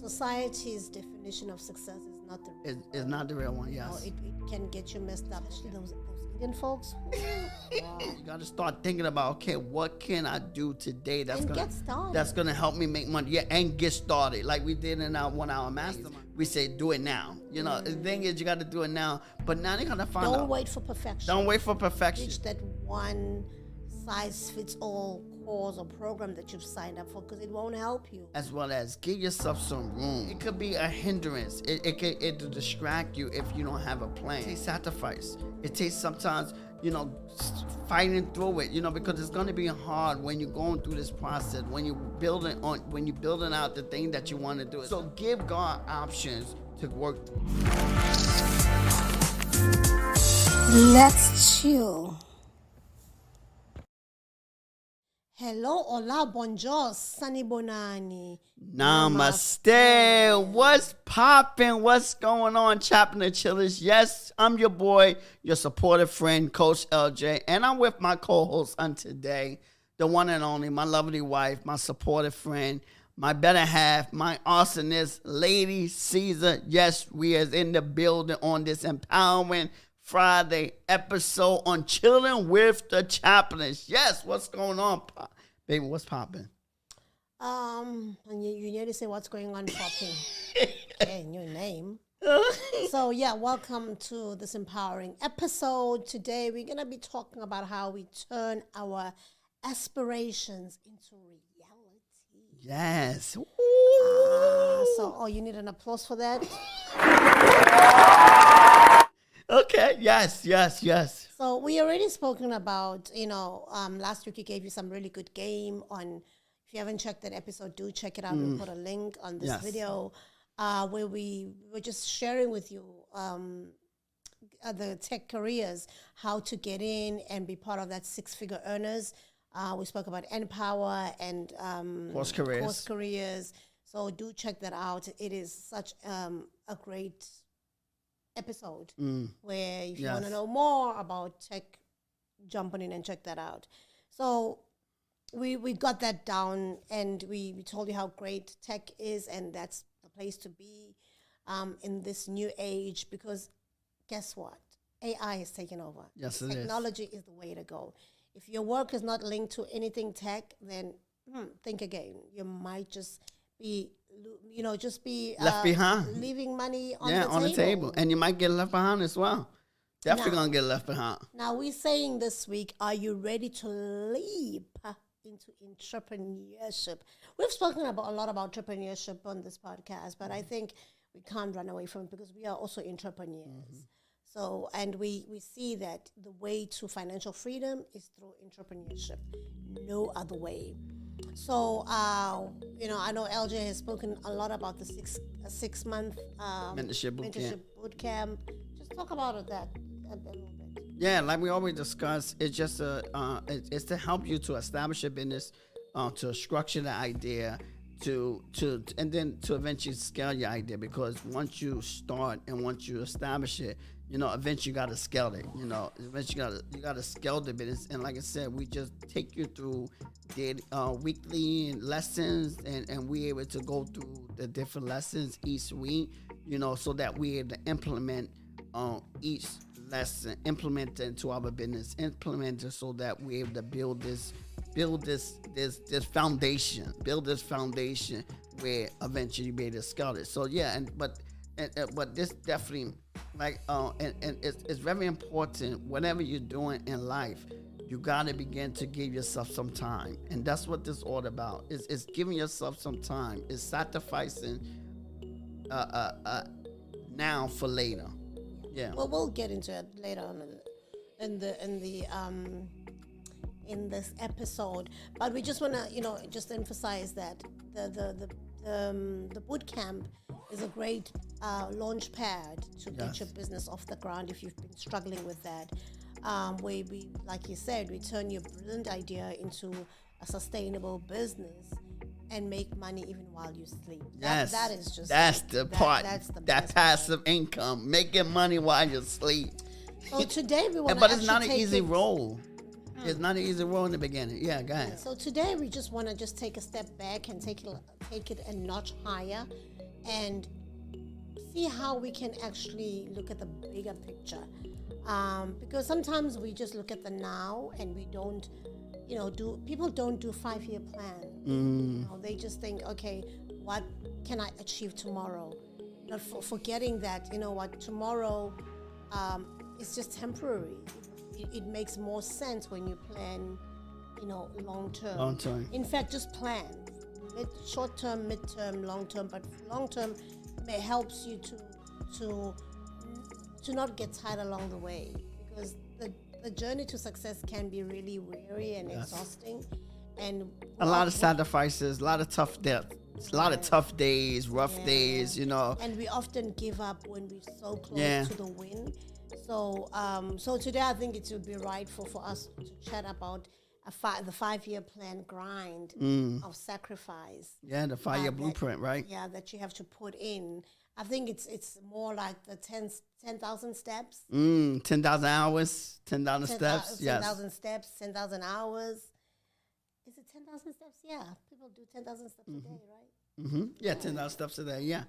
society's definition of success is not the real It's not the real one. Yes. it can get you messed up. Those Indian folks. Wow. You got to start thinking about, okay, what can I do today And get started. that's gonna help me make money? Yeah, and get started. Like we did in our 1 hour mastermind. We say do it now. You know, the thing is you got to do it now. But now you got to find out. Don't wait for perfection. Don't wait for perfection. Reach that one size fits all course or program that you've signed up for, because it won't help you. As well as give yourself some room. It could be a hindrance. It'll distract you if you don't have a plan. It takes sacrifice. It takes sometimes, fighting through it, because it's going to be hard when you're going through this process, when you're building out the thing that you want to do. So give God options to work through. Let's chill. Hello, hola, bonjour, Sani Bonani. Namaste. What's poppin'? What's going on, Chaplin Chillers? Yes, I'm your boy, your supportive friend, Coach LJ, and I'm with my co-host on today, the one and only, my lovely wife, my supportive friend, my better half, my awesomeness, Lady Siza. Yes, we is in the building on this Empowerment Friday episode on Chilling with the Chaplins. Yes, what's going on, baby? What's popping? And you nearly say what's going on, popping. Okay, new name. So yeah, welcome to this empowering episode. Today we're gonna be talking about how we turn our aspirations into reality. Yes. You need an applause for that. Okay. Yes. So we already spoken about, last week you gave you some really good game on. If you haven't checked that episode, do check it out. We'll put a link on this video where we were just sharing with you the tech careers, how to get in and be part of that 6-figure earners. We spoke about Empower and course careers. So do check that out. It is such a great episode where if you want to know more about tech, jump on in and check that out. So we got that down, and we told you how great tech is, and that's the place to be in this new age, because guess what? AI is taking over. Yes, it is. Technology is the way to go. If your work is not linked to anything tech, then think again. You might just be left behind, leaving money on the table, and you might get left behind as well. Definitely gonna get left behind. Now we're saying this week, are you ready to leap into entrepreneurship? We've spoken a lot about entrepreneurship on this podcast, but I think we can't run away from it because we are also entrepreneurs. So, and we see that the way to financial freedom is through entrepreneurship, no other way. So, I know LJ has spoken a lot about the six-month mentorship boot camp. Just talk about that a little bit. Yeah, like we always discuss, it's just it's to help you to establish a business, to structure the idea, and then to eventually scale your idea. Because once you start and once you establish it, eventually you got to scale it. Eventually you got to scale the business. And like I said, we just take you through weekly lessons, and we able to go through the different lessons each week. So that we able to implement each lesson, implement it into our business, implement it so that we're able to build this foundation where eventually you be able to scale it. So yeah, but this definitely and it's very important. Whatever you're doing in life, you gotta begin to give yourself some time, and that's what this is all about. It's giving yourself some time. It's sacrificing now for later. Yeah. Well, we'll get into it later on in this episode, but we just want to just emphasize that the boot camp is a great launch pad to get your business off the ground if you've been struggling with that. Where we, like you said, we turn your brilliant idea into a sustainable business and make money even while you sleep. Yes, that's the part. That passive income, making money while you sleep. So today we want to, but it's not an easy role. It's not an easy role in the beginning. Yeah, go ahead. So today we just want to take a step back and take it a notch higher. and see how we can actually look at the bigger picture. Because sometimes we just look at the now and we don't, people don't do 5-year plan. They just think, okay, what can I achieve tomorrow? Not forgetting that, tomorrow is just temporary. It makes more sense when you plan, long term. Long term. In fact, just plan. Short term, mid-term, long term, but long term helps you to not get tired along the way, because the journey to success can be really weary and exhausting, and a lot of sacrifices, a lot of tough days, rough days, and we often give up when we're so close to the win. So today I think it would be right for us to chat about the 5-year plan grind of sacrifice. Yeah, the 5-year blueprint, right? Yeah, that you have to put in. I think it's more like the 10,000 steps. 10,000 hours, 10,000 steps. 10,000 steps, 10,000 hours. Is it 10,000 steps? Yeah, people do 10,000 steps a day, right? Yeah, 10,000 steps a day, yeah.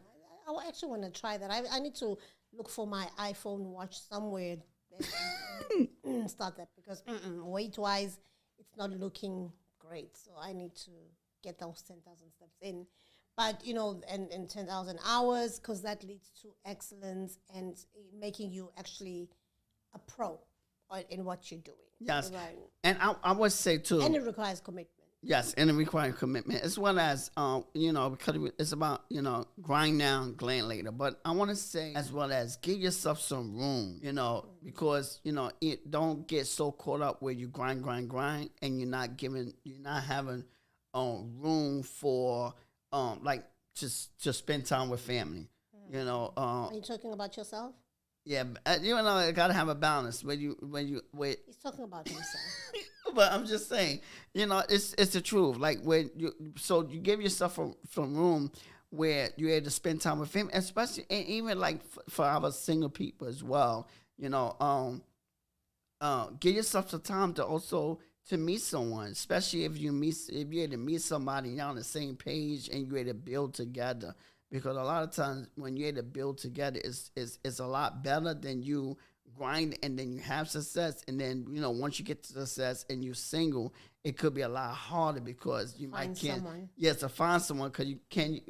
I actually want to try that. I need to look for my iPhone watch somewhere and start that, because weight-wise, it's not looking great. So I need to get those 10,000 steps in. But, and 10,000 hours, because that leads to excellence and making you actually a pro in what you're doing. Yes. Right. And I would say, too. And it requires commitment. Yes, and it requires commitment, as well as, because it's about, grind now, glam later. But I want to say, as well as, give yourself some room, because, don't get so caught up where you grind, and you're not having room for, to spend time with family, Are you talking about yourself? Yeah, I gotta have a balance. He's talking about himself. But I'm just saying, it's the truth. Like you give yourself some room where you're able to spend time with family, especially, and even like for our single people as well. Give yourself some time to also to meet someone, especially if you're able to meet somebody and you're on the same page and you're able to build together. Because a lot of times when you're able to build together, it's a lot better than you grind and then you have success. And then, once you get to success and you're single, it could be a lot harder because you might can't. Yes, to find someone, because you can't,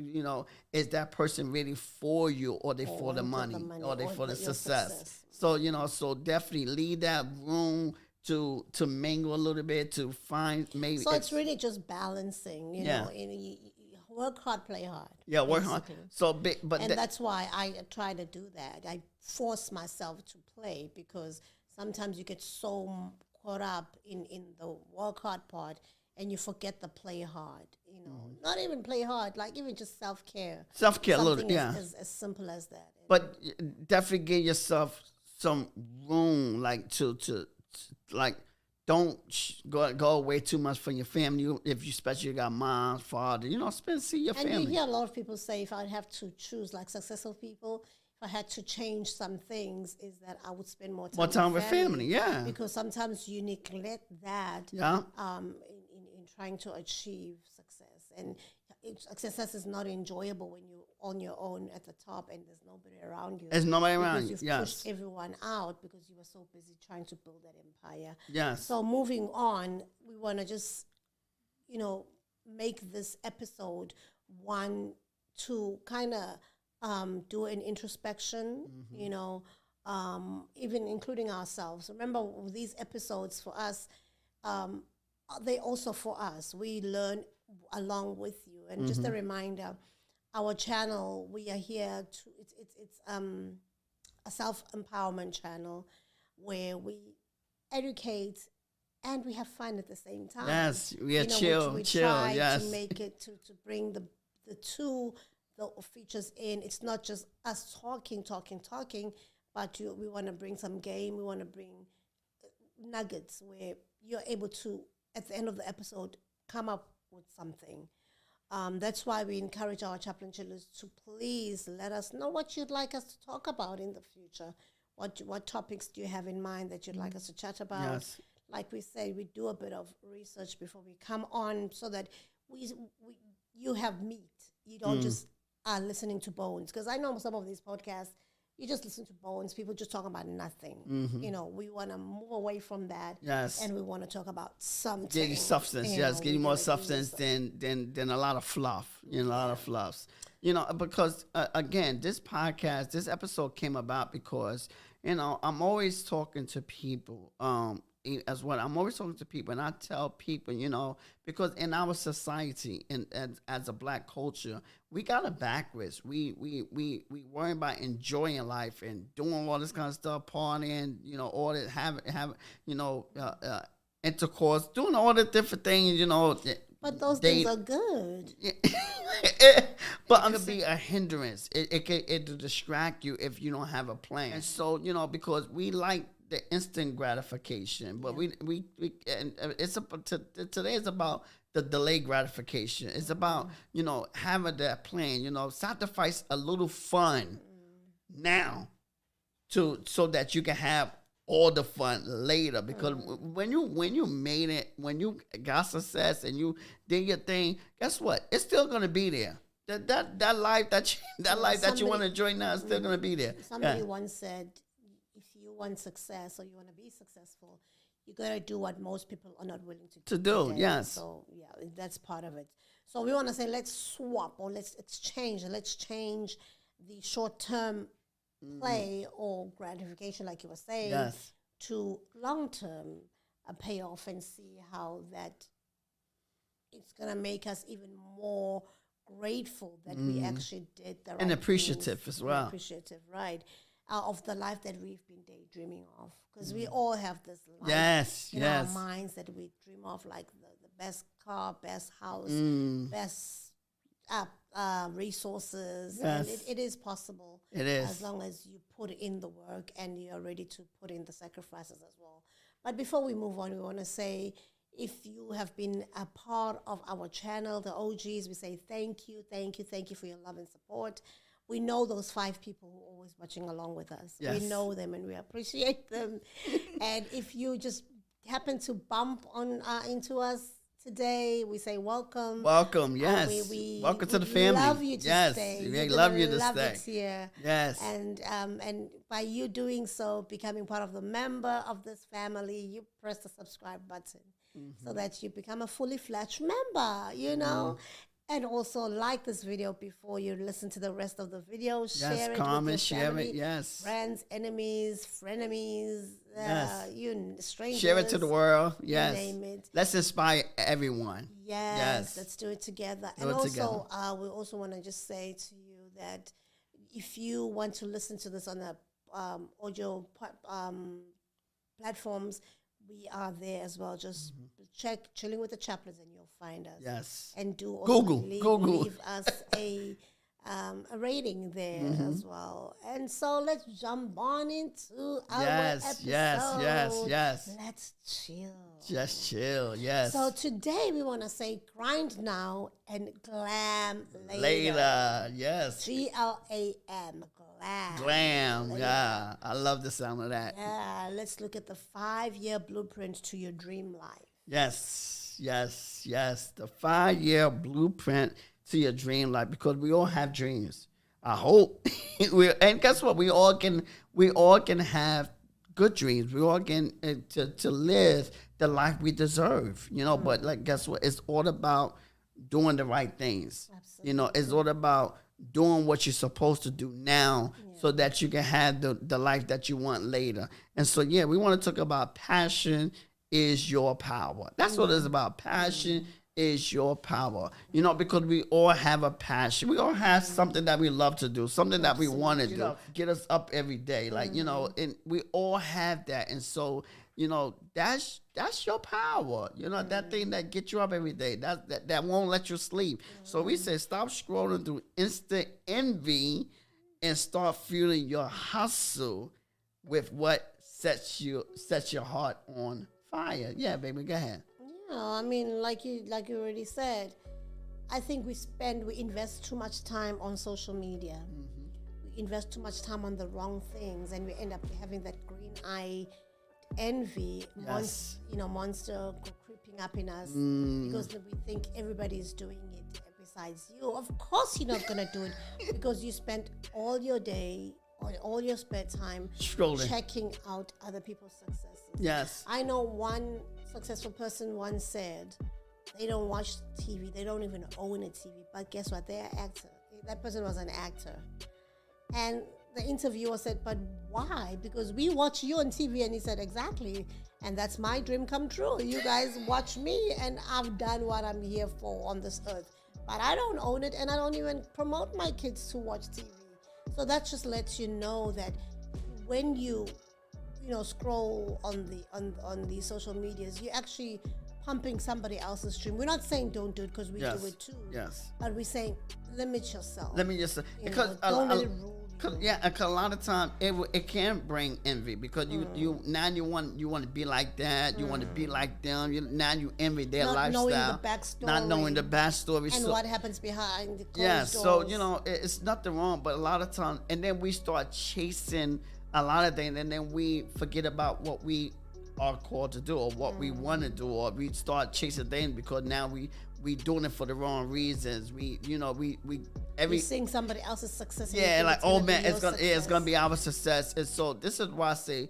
is that person really for you, or they for the money, or they for the success? So, so definitely leave that room to mingle a little bit, to find maybe. So it's really just balancing, work hard, play hard. Yeah, work hard. So, that's why I try to do that. I force myself to play, because sometimes you get so caught up in the work hard part and you forget the play hard. Not even play hard, like even just self-care. Self-care, a little, yeah. As simple as that. But definitely give yourself some room, like to don't go away too much from your family. If you especially got mom, father, see your family. And you hear a lot of people say, if I'd have to choose, like successful people, if I had to change some things, is that I would spend more time with family. Yeah. Because sometimes you neglect that. Yeah. In trying to achieve success, and success is not enjoyable when you're on your own at the top and there's nobody around you. There's nobody around you. You've pushed everyone out because you were so busy trying to build that empire. Yes. So moving on, we want to just, make this episode one to kind of do an introspection, even including ourselves. Remember, these episodes for us, they also for us. We learn along with you. And just a reminder, our channel, we are here to, it's a self-empowerment channel where we educate and we have fun at the same time. Yes, we are chill, we try to make it to bring the features in. It's not just us talking, but we want to bring some game. We want to bring nuggets where you're able to, at the end of the episode, come up with something. That's why we encourage our chaplain chillers to please let us know what you'd like us to talk about in the future. What topics do you have in mind that you'd like us to chat about? Yes. Like we say, we do a bit of research before we come on, so that you have meat. You don't just are listening to Bones, because I know some of these podcasts, you just listen to Bones, people just talk about nothing. You know, we want to move away from that. Yes. And we want to talk about something. Getting substance, you yes, know, getting we're more gonna do substance some- than a lot of fluff, a lot of fluffs. You know, because again, this podcast, this episode came about because, you know, I'm always talking to people, as well. I'm always talking to people, and I tell people, you know, because in our society and as a black culture, we got it backwards. We worry about enjoying life and doing all this kind of stuff, partying, you know, all that, have you know, intercourse, doing all the different things, you know. But those things are good. But it could be a hindrance. It'll distract you if you don't have a plan. And so, you know, because we like the instant gratification, but we and today is about the delayed gratification. It's about, you know, having that plan, you know, sacrifice a little fun now so that you can have all the fun later, because when you made it, when you got success and you did your thing, guess what? It's still gonna be there. That life that you want to enjoy now is still gonna be there. Somebody once said, if you want success or you want to be successful, you gotta do what most people are not willing to do. today. Yes. So yeah, that's part of it. So we want to say, let's swap, or let's exchange the short-term play or gratification, like you were saying, Yes. to long-term payoff, and see how that it's going to make us even more grateful that we actually did the right And appreciative things. as well. Appreciative, right, of the life that we've been daydreaming of, because we all have this life Yes, in yes. our minds that we dream of, like the best car, best house, best resources. Yes. And it is possible. It is. As long as you put in the work and you're ready to put in the sacrifices as well. But before we move on, we want to say, if you have been a part of our channel, the OGs, we say thank you for your love and support. We know those 5 people who are always watching along with us. Yes. We know them and we appreciate them. And if you just happen to bump on into us today, we say welcome. Welcome, yes. Welcome to the family. Love you to yes. stay. We You're love gonna you to love stay. it here. Yes. And by you doing so, becoming part of the member of this family, you press the subscribe button so that you become a fully fledged member, you know. And also like this video before you listen to the rest of the video. Yes, Share it comment, with your share family, it, yes. friends, enemies, frenemies, Yes. strangers. Share it to the world. Yes. name it. Let's inspire everyone. Yes, let's do it together. Do and it also, we also want to just say to you that if you want to listen to this on the audio platforms, we are there as well. Just check Chilling with the Chaplins and you'll find us. Yes. And do also Google. leave us a rating there as well. And so let's jump on into our episode. Yes. Let's chill. Just chill. Yes. So today we want to say grind now and glam later. Later. Yes. GLAM, glam. Glam. Later. Yeah. I love the sound of that. Yeah, let's look at the 5-year blueprint to your dream life. Yes. The 5-year blueprint to your dream life, because we all have dreams. I hope. And guess what? We all can have good dreams. We all can to live the life we deserve. You know, but like guess what? It's all about doing the right things. Absolutely. You know, it's all about doing what you're supposed to do now so that you can have the life that you want later. And so yeah, we want to talk about passion is your power. That's what it's about. Passion is your power. You know, because we all have a passion. We all have something that we love to do, something that we want to do. Get us up every day. Like, you know, and we all have that. And so, you know, that's your power. You know, that thing that gets you up every day. That won't let you sleep. So we say stop scrolling through instant envy and start fueling your hustle with what sets your heart on fire. Yeah, baby, go ahead. Yeah, I mean, like you already said, I think we invest too much time on social media. We invest too much time on the wrong things, and we end up having that green eye envy, monster creeping up in us because we think everybody is doing it. We besides you. Of course, you're not gonna do it because you spent all your day or all your spare time Scrolling. checking out other people's successes. Yes. I know one successful person once said they don't watch TV, they don't even own a TV, but guess what? They're an actor. That person was an actor. And the interviewer said, but why? Because we watch you on TV. And he said, exactly. And that's my dream come true. You guys watch me and I've done what I'm here for on this earth. But I don't own it and I don't even promote my kids to watch TV. So that just lets you know that when you scroll on the social medias, you're actually pumping somebody else's dream. We're not saying don't do it because we do it too. Yes. But we're saying limit yourself. Let me just because don't let it rule you. Yeah, because a lot of time it can bring envy because you want to be like that, you want to be like them. Now you envy their lifestyle, not knowing the backstory, and what happens behind the closed doors. So it's nothing wrong, but a lot of times, and then we start chasing a lot of things, and then we forget about what we are called to do or what we want to do, or we start chasing things because now we doing it for the wrong reasons. You're seeing somebody else's success. Yeah, like man, it's gonna be our success. And so this is why I say,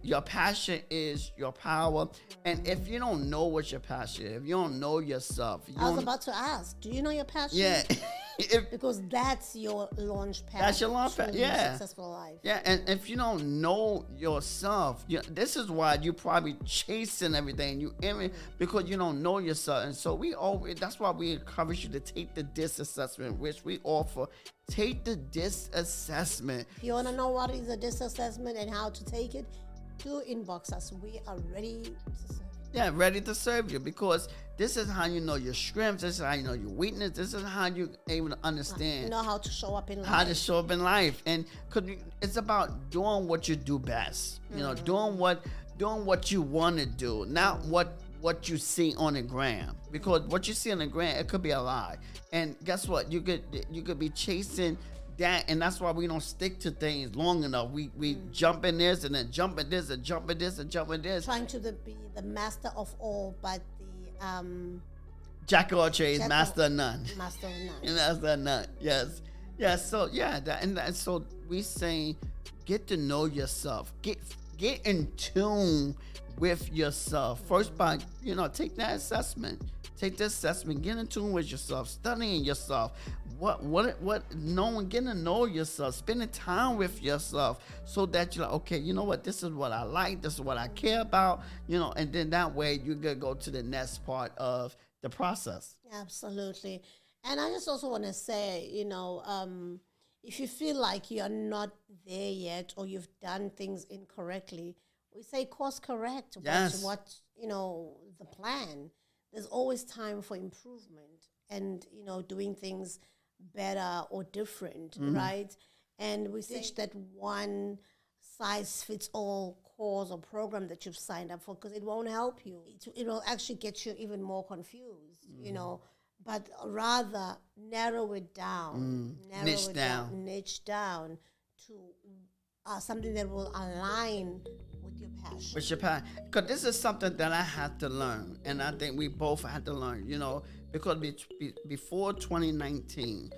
your passion is your power. And if you don't know what your passion is, if you don't know yourself, I was about to ask, do you know your passion? Yeah. Because that's your launch pad. That's your launch pad. Yeah. Successful life. Yeah, and if you don't know yourself, this is why you probably chasing everything because you don't know yourself. And so that's why we encourage you to take the DISC assessment, which we offer. Take the DISC assessment. If you want to know what is a DISC assessment and how to take it, do inbox us. We are ready to serve you. Yeah, ready to serve you, because this is how you know your strengths. This is how you know your weakness. This is how you're able to understand. You know how to show up in life. How to show up in life. And it's about doing what you do best. Doing what you want to do, not what you see on the gram. Because what you see on the gram, it could be a lie. And guess what? You could be chasing that, and that's why we don't stick to things long enough. We jump in this and then jump in this and jump in this and jump in this. Trying to be the master of all, but the jack of all trades, master of none. Master of none. Master of none. Yes. So so we saying, get to know yourself. Get in tune with yourself first by take that assessment. Take the assessment, get in tune with yourself, studying yourself, getting to know yourself, spending time with yourself, so that you're like, okay, you know what, this is what I like, this is what I care about, and then that way you can go to the next part of the process. Absolutely. And I just also want to say, if you feel like you're not there yet or you've done things incorrectly, we say course correct. Yes. What the plan. There's always time for improvement and, doing things better or different, right? And we teach that one size fits all course or program that you've signed up for, because it won't help you. It will actually get you even more confused, but rather narrow it down, niche down to something that will align with your passion. With your passion. Because this is something that I had to learn, and I think we both had to learn, because before 2019,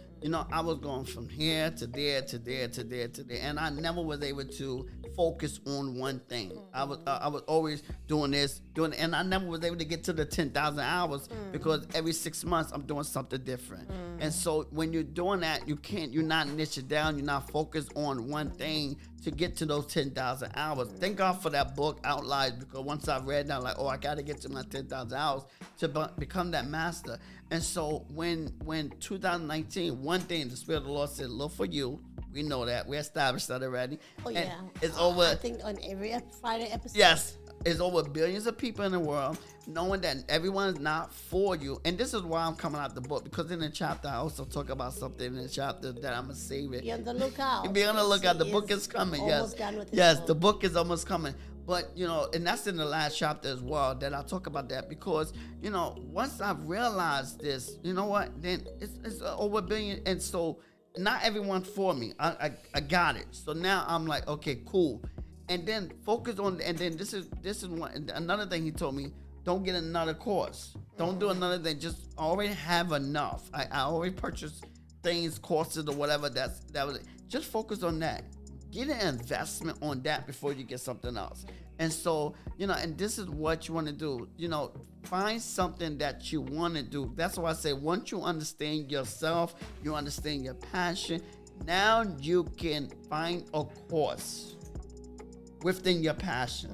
I was going from here to there to there to there to there, and I never was able to focus on one thing. I was always doing this, and I never was able to get to the 10,000 hours because every 6 months I'm doing something different. And so when you're doing that, you're not niche down, you're not focused on one thing to get to those 10,000 hours. Thank God for that book, Outliers, because once I read that, like, I got to get to my 10,000 hours to become that master. And so when 2019, one thing the Spirit of the Lord said, look for you. We know that. We established that already. Oh, and yeah. It's over. I think on every Friday episode. Yes. It's over billions of people in the world, knowing that everyone's not for you. And this is why I'm coming out the book, because in the chapter, I also talk about something in the chapter that I'm going to save it. Be on the lookout. Be on the lookout. The book is coming. Almost done with it. The book is almost coming. But, and that's in the last chapter as well, that I talk about that, because, once I've realized this, you know what, then it's over a billion. And so not everyone for me. I got it. So now I'm like, okay, cool. And then focus on, and then this is one, another thing he told me, don't get another course. Don't do another thing. Just already have enough. I already purchased things, courses, or whatever. That was it. Just focus on that. Get an investment on that before you get something else. And so, and this is what you want to do. Find something that you want to do. That's why I say once you understand yourself, you understand your passion, now you can find a course within your passion.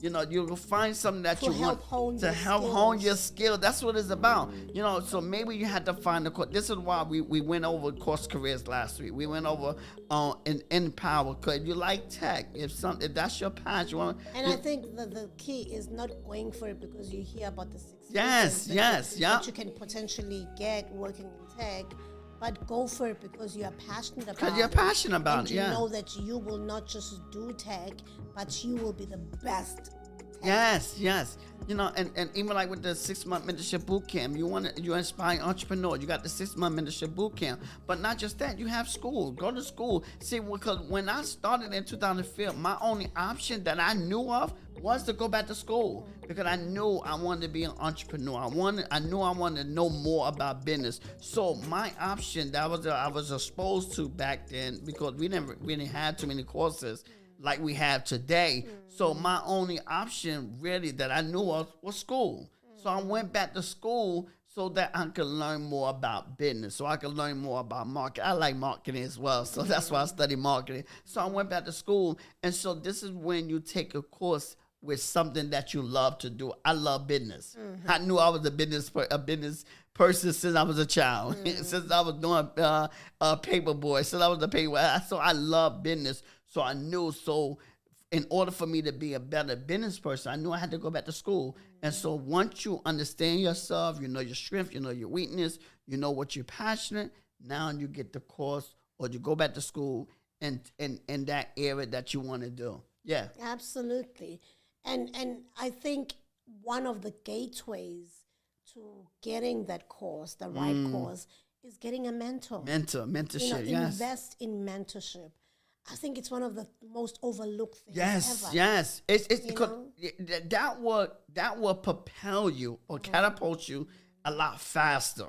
You'll find something that you want to help hone your skill. That's what it's about. So maybe you had to find a course. This is why we went over course careers last week. We went over in Empower. Because you like tech, if that's your passion. I think the key is not going for it because you hear about the 6 years that you can potentially get working in tech. But go for it because you are passionate about it. Because you're passionate about it, you know that you will not just do tech, but you will be the best. Yes. And even like with the 6-month mentorship boot camp, you inspire entrepreneurs. You got the 6-month mentorship boot camp, but not just that. You have school. Go to school. See, because when I started in 2005, my only option that I knew of was to go back to school because I knew I wanted to be an entrepreneur. I knew I wanted to know more about business. So my option that I was exposed to back then, because we didn't really have too many courses like we have today. So my only option really that I knew of was school. So I went back to school so that I could learn more about business, so I could learn more about marketing. I like marketing as well, so that's why I studied marketing. So I went back to school, and so this is when you take a course with something that you love to do. I love business. I knew I was a business person since I was a child, since I was doing paperboy, since I was a paperboy. So I love business. So I knew, in order for me to be a better business person, I knew I had to go back to school. And so once you understand yourself, you know your strength, you know your weakness, you know what you're passionate, now you get the course or you go back to school in that area that you want to do. Yeah. Absolutely. And I think one of the gateways to getting that course, the right course, is getting a mentor. Mentorship, Invest in mentorship. I think it's one of the most overlooked things ever. Yes. It's because that will propel you or catapult you a lot faster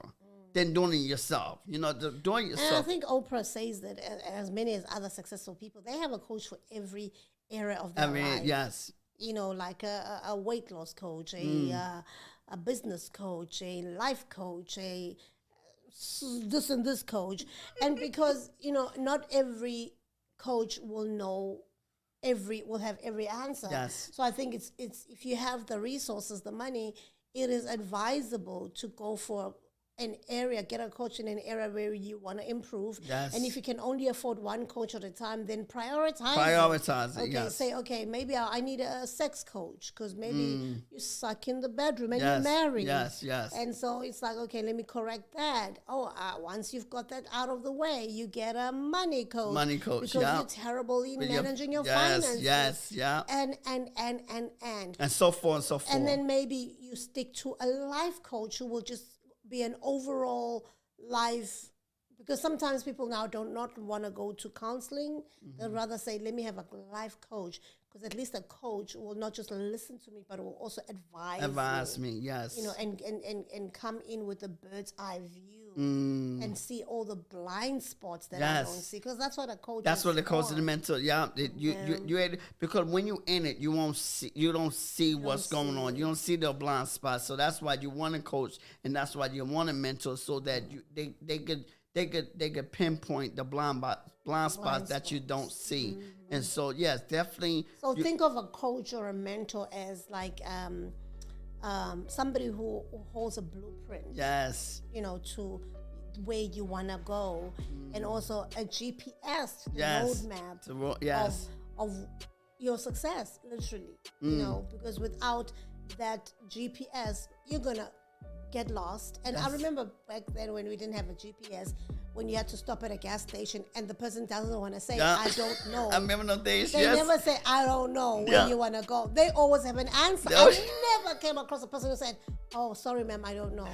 than doing it yourself. Doing it yourself. And I think Oprah says that as many as other successful people, they have a coach for every area of their life. Yes. Like a weight loss coach, a business coach, a life coach, a this and this coach. And because, not every coach will have every answer. Yes. So I think it's if you have the resources, the money, it is advisable to go for an area, get a coach in an area where you want to improve. Yes. And if you can only afford one coach at a time, then prioritize it. Okay, yes. Say, okay, maybe I need a sex coach because maybe you suck in the bedroom and you're married. Yes. And so it's like, okay, let me correct that. Once you've got that out of the way, you get a money coach. Because you're terrible in managing your finances. Yes. And so forth and so forth. And then maybe you stick to a life coach who will just be an overall life, because sometimes people now do not want to go to counseling. They'd rather say, let me have a life coach, because at least a coach will not just listen to me, but will also advise me. Yes. And come in with a bird's eye view and see all the blind spots that I don't see, because that's what a coach. That's what the coach is the mentor. Yeah, you because when you in it, you don't see what's going on. You don't see the blind spots. So that's why you want a coach, and that's why you want a mentor, so that they could pinpoint the blind spots that you don't see. And so yes, definitely. So think of a coach or a mentor as like somebody who holds a blueprint. Yes. To where you want to go, and also a GPS roadmap of your success, literally. Because without that GPS, you're gonna get lost. And I remember back then when we didn't have a GPS, when you had to stop at a gas station and the person doesn't want to say, I don't know. I remember those days. They never say, I don't know where you want to go. They always have an answer. I never came across a person who said, oh, sorry, ma'am, I don't know.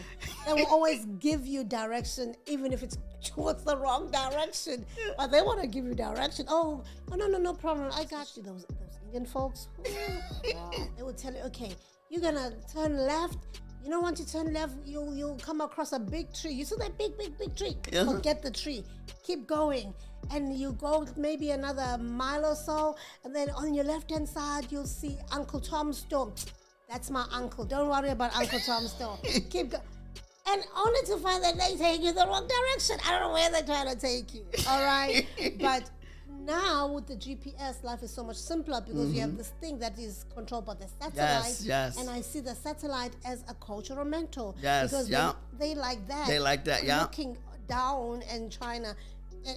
They will always give you direction, even if it's towards the wrong direction. But they want to give you direction. Oh, no problem. I got you. Those Indian folks. Wow. They will tell you, okay, you're gonna turn left. You know, once you turn left, you'll come across a big tree. You see that big tree? Uh-huh. Forget the tree. Keep going. And you go maybe another mile or so, and then on your left-hand side, you'll see Uncle Tom's store. That's my uncle. Don't worry about Uncle Tom's store. Keep going. And only to find that they take you the wrong direction. I don't know where they're trying to take you. All right? But now with the GPS, life is so much simpler because you have this thing that is controlled by the satellite. Yes. And I see the satellite as a coach or a mentor. Yes, Because yeah. they like that. They like that, yeah. Looking down and trying to,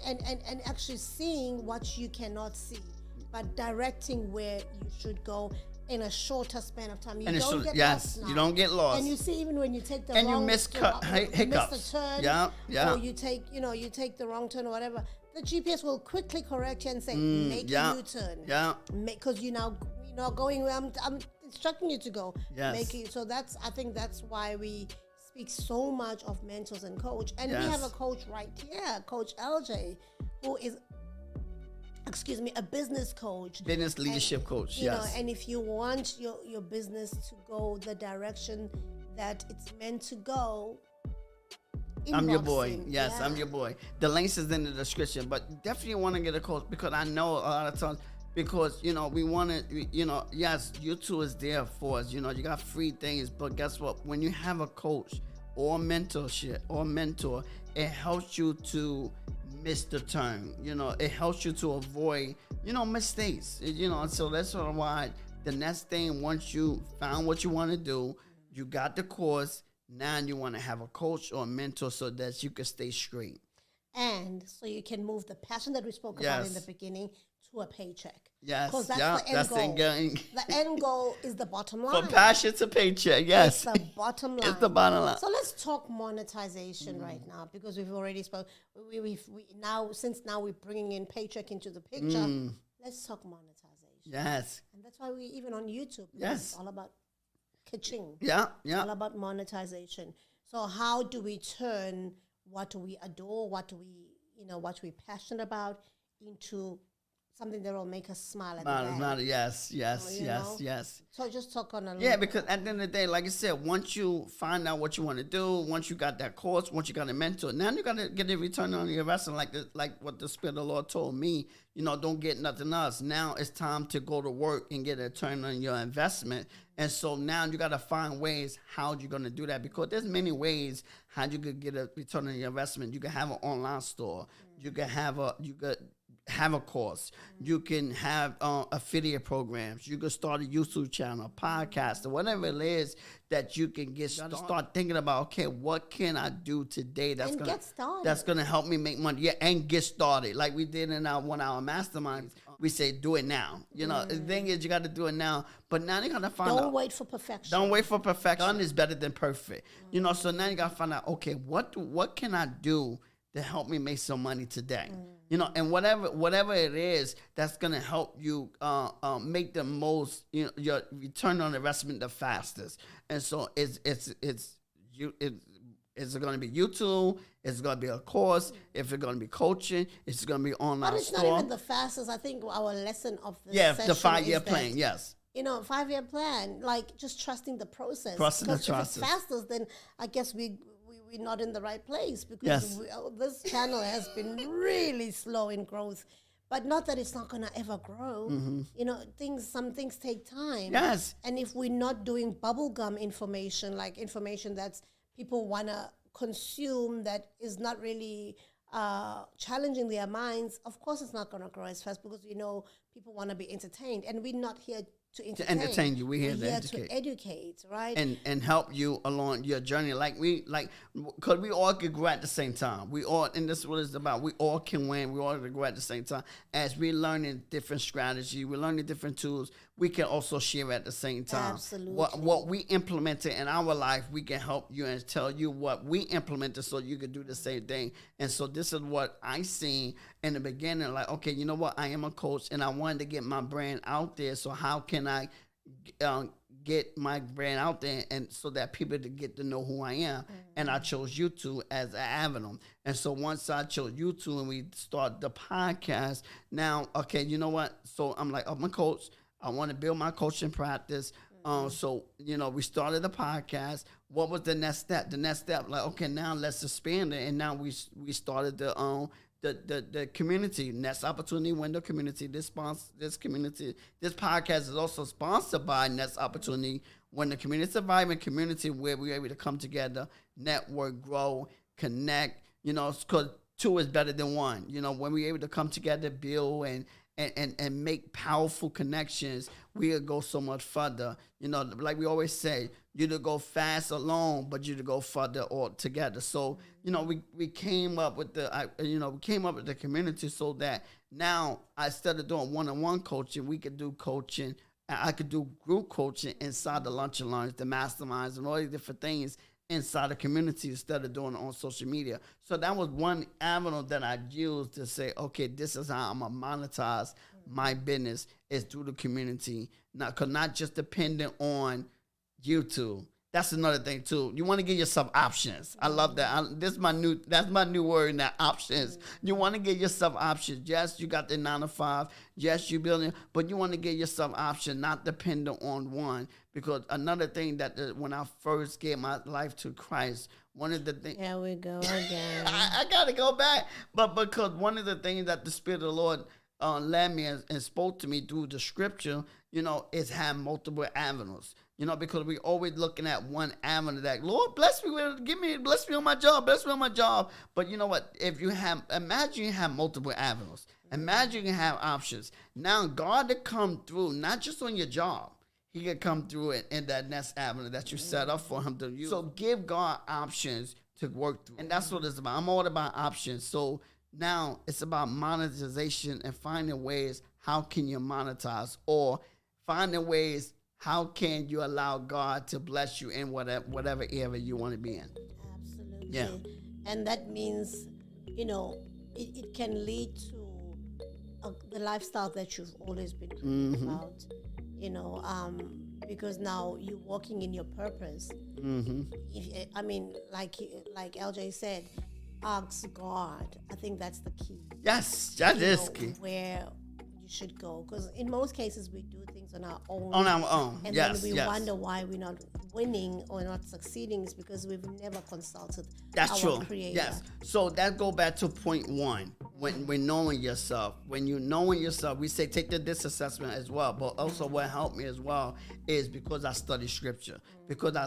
and actually seeing what you cannot see, but directing where you should go in a shorter span of time. You don't get lost now. You don't get lost. And you see, even when you take the and wrong, you miss hiccups. miss the turn, Yeah. or you take the wrong turn or whatever, the GPS will quickly correct you and say, make a U-turn. Yeah. Because you're now going where I'm instructing you to go. Yes. So I think that's why we speak so much of mentors and coach. And we Yes. have a coach right here, Coach LJ, who is, a business coach. Business leadership coach, You know, yes. and if you want your business to go the direction that it's meant to go, I'm your inbox boy. him. Yes, Yeah. I'm your boy. The links is in the description, but definitely want to get a coach because I know a lot of times because we want to yes, YouTube is there for us. You got free things, but guess what? When you have a coach or mentorship or mentor, it helps you to miss the turn. It helps you to avoid mistakes. So that's sort of why the next thing, once you found what you want to do, you got the course. Now you want to have a coach or a mentor so that you can stay straight. And so you can move the passion that we spoke about in Yes. the beginning to a paycheck. Yes, Because that's yeah, the end that's goal. the end game. The end goal is the bottom line. From passion to paycheck, yes. It's the bottom line. It's the bottom line. So let's talk monetization right now because we've already spoke. Since now we're bringing in paycheck into the picture. Let's talk monetization. Yes. And that's why we even on YouTube. Yes. It's all about kitching. Yeah, It's all about monetization. So how do we turn what we adore, what we're passionate about into something that will make us smile at the end? Yes. You know? Yes. So just talk on a Yeah, because at the end of the day, like I said, once you find out what you want to do, once you got that course, once you got a mentor, now you got to get a return on your investment, like what the Spirit of the Lord told me. Don't get nothing else. Now it's time to go to work and get a return on your investment. And so now you got to find ways how you're going to do that because there's many ways how you could get a return on your investment. You can have an online store. You could have a course. You can have affiliate programs. You can start a YouTube channel, podcast, or whatever it is that you can start thinking about. Okay, what can I do today that's gonna help me make money? Yeah, and get started. Like we did in our 1 hour mastermind. We say do it now. The thing is you got to do it now. But now you got to find out. Don't wait for perfection. Don't wait for perfection. Done is better than perfect. So now you got to find out. Okay, what can I do to help me make some money today? And whatever it is that's gonna help you make the most, your return on investment the fastest. And so it's going to be YouTube. It's going to be a course. If it's going to be coaching, it's going to be online. But it's store. not even the fastest. I think our lesson of this session the 5-year is plan. that, Yes. 5-year plan, like just trusting the process. Trusting the Because if it's process. faster, then I guess we're not in the right place because Yes. this channel has been really slow in growth. But not that it's not going to ever grow. Some things take time. Yes. And if we're not doing bubblegum information, like information that's people want to consume that is not really challenging their minds, of course it's not going to grow as fast because people want to be entertained. And we're not here to entertain you. We're here to educate, right? And help you along your journey. Because we all can grow at the same time. We all, and this is what it's about. We all can win. We all can grow at the same time. As we're learning different strategies, we're learning different tools, we can also share at the same time. Absolutely. What we implemented in our life, we can help you and tell you what we implemented so you can do the same thing. And so this is what I seen in the beginning. Like, okay, you know what? I am a coach and I wanted to get my brand out there. So how can I get my brand out there and so that people to get to know who I am? Mm-hmm. And I chose YouTube as an avenue. And so once I chose YouTube and we start the podcast, now, okay, you know what? So I'm like, I'm a coach. I want to build my coaching practice. So, we started the podcast. What was the next step? The next step, like, okay, now let's expand it. And now we started the community, Next Opportunity Window Community. This community, this podcast is also sponsored by Next Opportunity Window Community. It's a vibrant community where we're able to come together, network, grow, connect, because two is better than one. When we're able to come together, build and make powerful connections, we'll go so much further. Like we always say, you to go fast alone, but you to go further all together. So, we came up with the community so that now instead of doing one-on-one coaching, we could do coaching. I could do group coaching inside the lunch and learns, the masterminds, and all these different things inside the community instead of doing it on social media. So that was one avenue that I used to say, okay, this is how I'm going to monetize my business, is through the community. Not just dependent on YouTube. That's another thing too. You want to give yourself options. I love that. That's my new word now, options. You want to give yourself options. Yes, you got the 9 to 5. Yes, you building, but you want to give yourself options, not dependent on one. Because another thing that when I first gave my life to Christ, one of the things. Here we go again. I got to go back. But because one of the things that the Spirit of the Lord led me and spoke to me through the scripture, is have multiple avenues. Because we always looking at one avenue that, Lord, bless me on my job, bless me on my job. But you know what? Imagine you have multiple avenues. Imagine you have options. Now God to come through, not just on your job. He can come through it in that next avenue that you set up for him to use. So give God options to work through. And that's what it's about. I'm all about options. So now it's about monetization and finding ways how can you monetize, or finding ways how can you allow God to bless you in whatever area you want to be in. Absolutely. Yeah. And that means, it can lead to the lifestyle that you've always been dreaming about. Because now you're walking in your purpose. Like LJ said, ask God. I think that's the key. Yes, that is key. Where you should go, because in most cases we do things on our own. And then we wonder why we're not winning or not succeeding. Is because we've never consulted our Creator. Yes. So that go back to point one. When knowing yourself, when you knowing yourself, we say take the DISC assessment as well. But also what helped me as well is because I study scripture, because I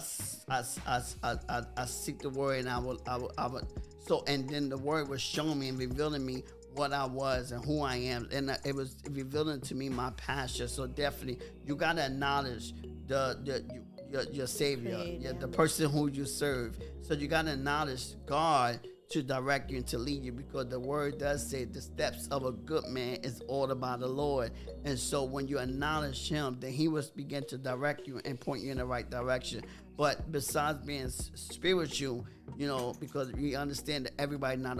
seek the word, and I would. So and then the word was showing me and revealing me what I was and who I am, and it was revealing to me my passion. So definitely, you gotta acknowledge your Savior, the person who you serve. So you gotta acknowledge God to direct you and to lead you, because the word does say the steps of a good man is ordered by the Lord. And so when you acknowledge him, then he will begin to direct you and point you in the right direction. But besides being spiritual, because we understand that everybody that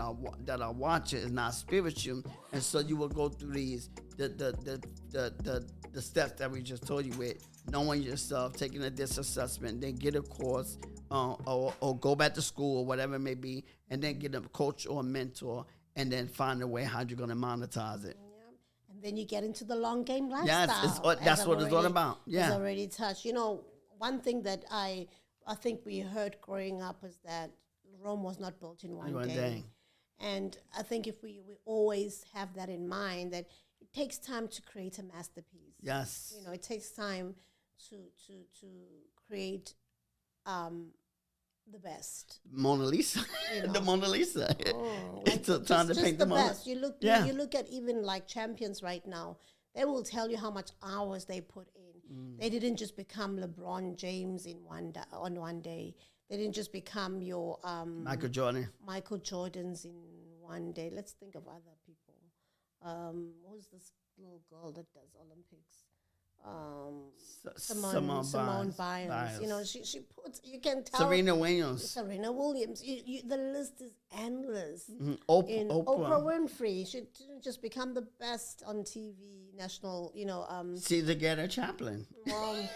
are watching is not spiritual, and so you will go through these the steps that we just told you, with knowing yourself, taking a DISC assessment, then get a course, or go back to school or whatever it may be, and then get a coach or a mentor, and then find a way how you're going to monetize it. Yeah. And then you get into the long game lifestyle. Yes, that's what it's all about. Yeah, it's already touched. One thing that I think we heard growing up is that Rome was not built in one day. And I think if we always have that in mind, that it takes time to create a masterpiece. Yes. It takes time to create the best. Mona Lisa. The Mona Lisa. It took time to paint the best. You look at even like champions right now. They will tell you how much hours they put in. They didn't just become LeBron James on one day. They didn't just become your Michael Jordans in one day. Let's think of other people. Who's this little girl that does Olympics? Simone Biles. She puts. You can tell. Serena Williams. The list is endless. Mm-hmm. Oprah Winfrey. She didn't just become the best on TV, national. Siza get a chaplain. Well,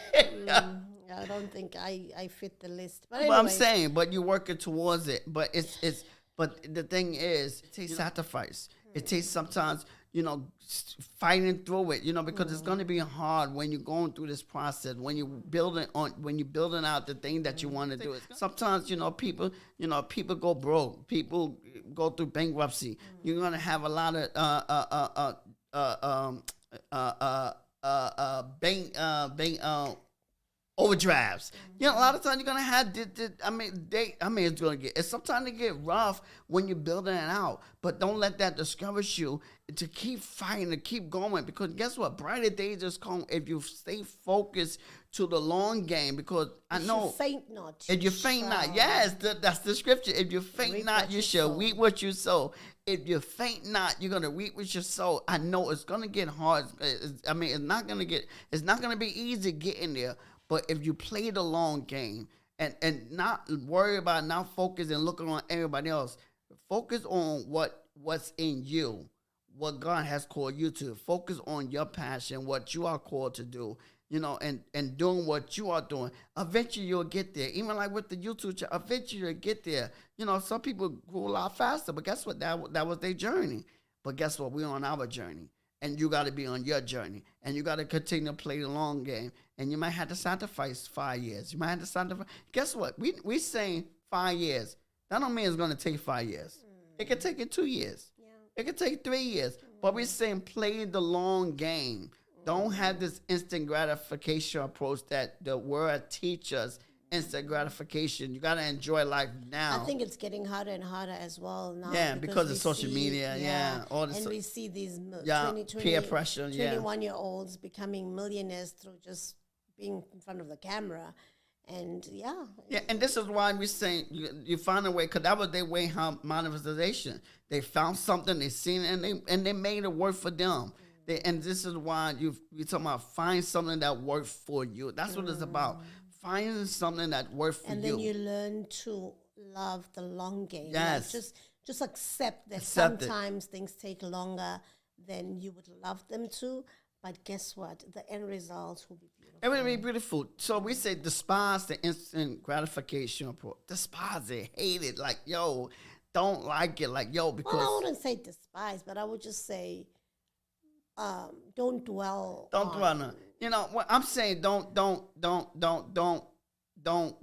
I don't think I fit the list. But anyway. Well, I'm saying, but you're working towards it. But it's. But the thing is, it takes sacrifice. It takes sometimes. fighting through it, because it's going to be hard when you're going through this process, when you're building out the thing that you want to do. Sometimes, people go broke, people go through bankruptcy. You're going to have a lot of bank overdrafts. A lot of times you're gonna have it's gonna get. It's sometimes it get rough when you're building it out, but don't let that discourage you to keep fighting, to keep going. Because guess what? Brighter days just come if you stay focused to the long game. Because I know if you faint not, yes, that's the scripture. If you faint not, you shall reap what you sow. If you faint not, you're gonna reap what you sow. I know it's gonna get hard. It's not gonna be easy getting there. But if you play the long game and not worry about not focus and looking on everybody else, focus on what's in you, what God has called you to. Focus on your passion, what you are called to do, and doing what you are doing. Eventually you'll get there. Even like with the YouTube channel, eventually you'll get there. Some people grew a lot faster, but guess what? That was their journey. But guess what? We're on our journey. And you got to be on your journey. And you got to continue to play the long game. And you might have to sacrifice 5 years. You might have to sacrifice. Guess what? We saying 5 years. That don't mean it's going to take 5 years. It could take you 2 years. Yeah. It could take 3 years. But we're saying play the long game. Don't have this instant gratification approach that the world teaches. Instant gratification. You got to enjoy life now. I think it's getting harder and harder as well now. Yeah, because of social media. Yeah. All this. And we see these peer pressure. 21-year-olds becoming millionaires through just being in front of the camera. And yeah, and this is why we say you find a way, because that was their way how monetization. They found something, they seen it, and they made it work for them. And this is why you talking about find something that works for you. That's what it's about. Finding something that works for you. And then you learn to love the long game. Yes. Like just accept that sometimes things take longer than you would love them to. But guess what? The end result will be beautiful. It will be beautiful. So we say despise the instant gratification approach. Despise it, hate it. Like, yo, don't like it. Like, yo, because... Well, I wouldn't say despise, but I would just say don't dwell on it. What I'm saying, don't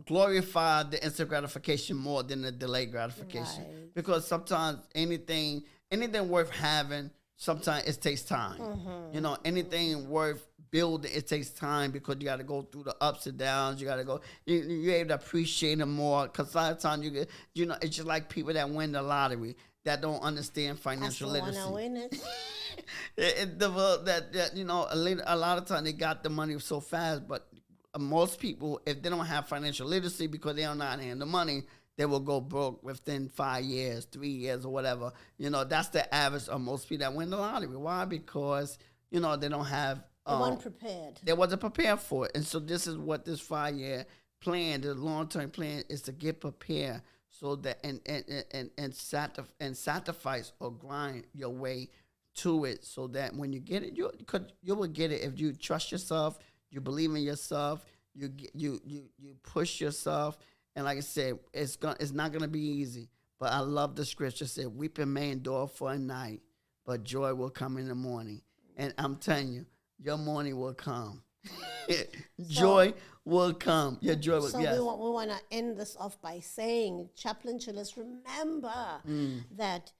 glorify the instant gratification more than the delayed gratification. Right. Because sometimes anything worth having, sometimes it takes time. Anything worth building, it takes time because you got to go through the ups and downs. You got to go, you're able to appreciate it more. Because a lot of times it's just like people that win the lottery that don't understand financial literacy. I win it. A lot of times they got the money so fast, but most people, if they don't have financial literacy because they don't know how to handle the money, they will go broke within 5 years, 3 years, or whatever. That's the average of most people that win the lottery. Why? Because they don't have. They weren't prepared. They wasn't prepared for it, and so this is what this 5-year plan, the long-term plan, is to get prepared so that and sacrifice or grind your way to it, so that when you get it, you will get it if you trust yourself, you believe in yourself, you push yourself, and like I said, it's not gonna be easy. But I love the scripture said, "Weeping may endure for a night, but joy will come in the morning." And I'm telling you, your morning will come. Joy will come. Your joy will. So yes. we want to end this off by saying, Chaplain Chillers, remember that.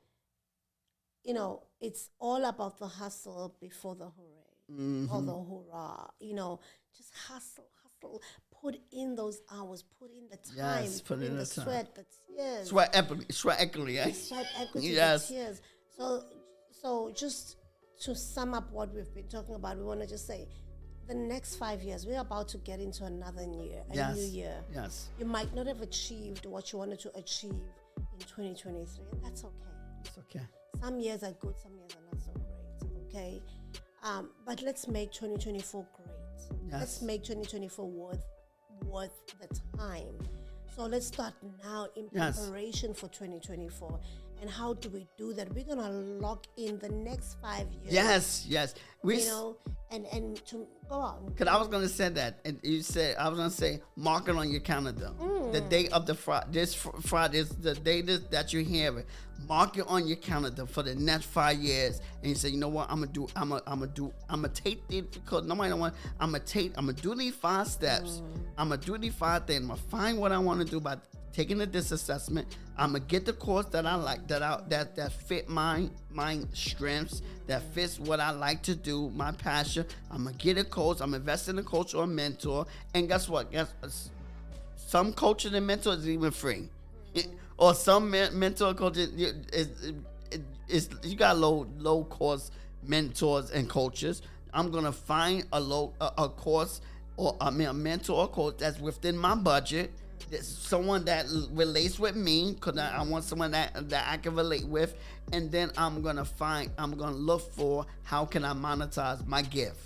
It's all about the hustle before the hooray or the hoorah. Just hustle. Put in those hours. Put in the time. Yes, put in the sweat, the tears. Sweat equity. Sweat equity, yes. the tears. So just to sum up what we've been talking about, we want to just say, the next 5 years, we're about to get into another year, new year. Yes. You might not have achieved what you wanted to achieve in 2023, and that's okay. It's okay. Some years are good, some years are not so great, okay? But let's make 2024 great. Yes. Let's make 2024 worth the time. So let's start now in preparation for 2024. And how do we do that? We're gonna lock in the next 5 years. Yes. You know, and to go on. Because I was gonna say that, and you said I was gonna say mark it on your calendar. The day of the Friday, Friday is the day that you hear it. Mark it on your calendar for the next 5 years, and you say, you know what, I'm gonna take it because nobody don't want. I'm gonna do these 5 steps. I'm gonna do these 5 things. I'm gonna find what I want to do by taking this assessment. I'm gonna get the course that I like, that fit my strengths, that fits what I like to do, my passion. I'm gonna get a coach. I'm investing in a coach or a mentor. And guess what? Some coaches and mentors is even free, or some mentor coaches is you got low cost mentors and coaches. I'm gonna find a course or a mentor or coach that's within my budget. Someone that relates with me, because I want someone that I can relate with, and then I'm gonna look for how can I monetize my gift.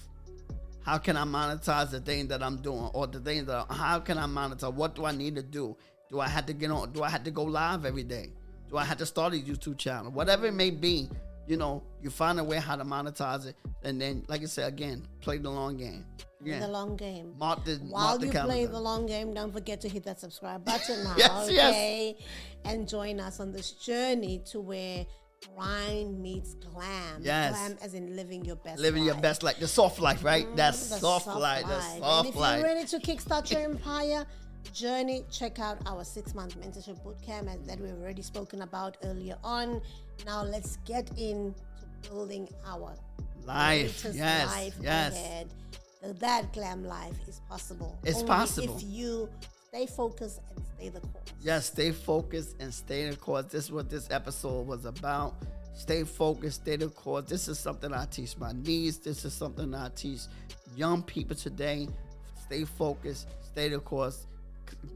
How can I monetize the thing that I'm doing, or the thing how can I monetize? What do I need to do? Do I have to get on? Do I have to go live every day? Do I have to start a YouTube channel? Whatever it may be, you find a way how to monetize it, and then, like I said again, play the long game. Yeah. The long game. While you play the long game, don't forget to hit that subscribe button now. Yes. And join us on this journey to where grind meets glam. Yes. Glam as in living your best Living life. your best life. The soft life, right? That's The soft life. The And soft if life. you're ready to kickstart your empire journey, check out our 6-month mentorship bootcamp that we've already spoken about earlier on. Now let's get into building our Life. greatest Yes. life Yes. ahead. That glam life is possible. It's Only possible. if you stay focused and stay the course. Yes, stay focused and stay the course. This is what this episode was about. Stay focused, stay the course. This is something I teach my niece. This is something I teach young people today. Stay focused, stay the course.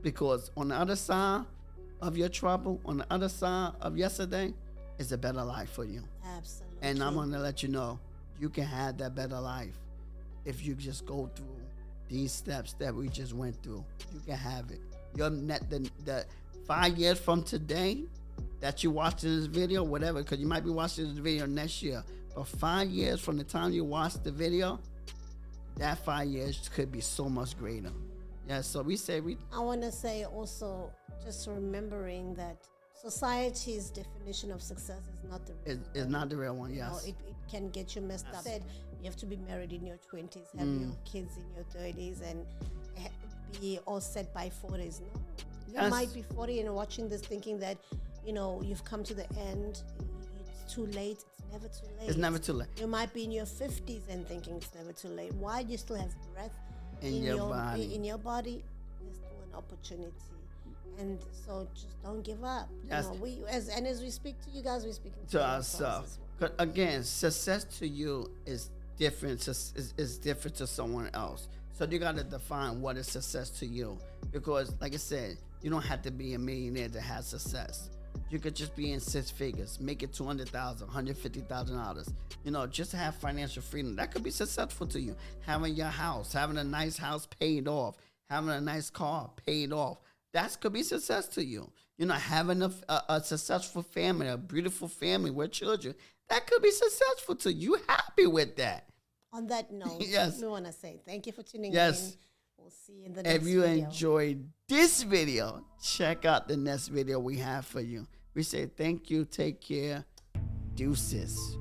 Because on the other side of your trouble, on the other side of yesterday, is a better life for you. Absolutely. And I'm going to let you know, you can have that better life if you just go through these steps that we just went through. You can have it. Your the 5 years from today that you're watching this video, whatever, because you might be watching this video next year, but 5 years from the time you watch the video, that 5 years could be so much greater. Yeah, so I want to say also, just remembering that society's definition of success is not the real one. It's not the real one, yes. It can get you messed up. Said you have to be married in your 20s, have your kids in your 30s, and be all set by 40s. No, Yes. you might be 40 and watching this thinking that, you've come to the end. It's too late. It's never too late. It's never too late. You might be in your 50s and thinking it's never too late. Why do you still have breath In your body. In your body, there's still an opportunity. And so just don't give up. Yes. As we speak to you guys, we're speaking To ourselves ourselves. as well. Again, success to you is different. Is different to someone else. So you got to define what is success to you. Because, like I said, you don't have to be a millionaire to have success. You could just be in 6 figures, make it $200,000, $150,000. Just to have financial freedom. That could be successful to you. Having your house, having a nice house paid off, having a nice car paid off. That could be success to you. Having a successful family, a beautiful family with children. That could be successful to you. Happy with that. On that note, Yes. we want to say thank you for tuning Yes. in. We'll see you in the next If you video. enjoyed this video, check out the next video we have for you. We say thank you, take care, deuces.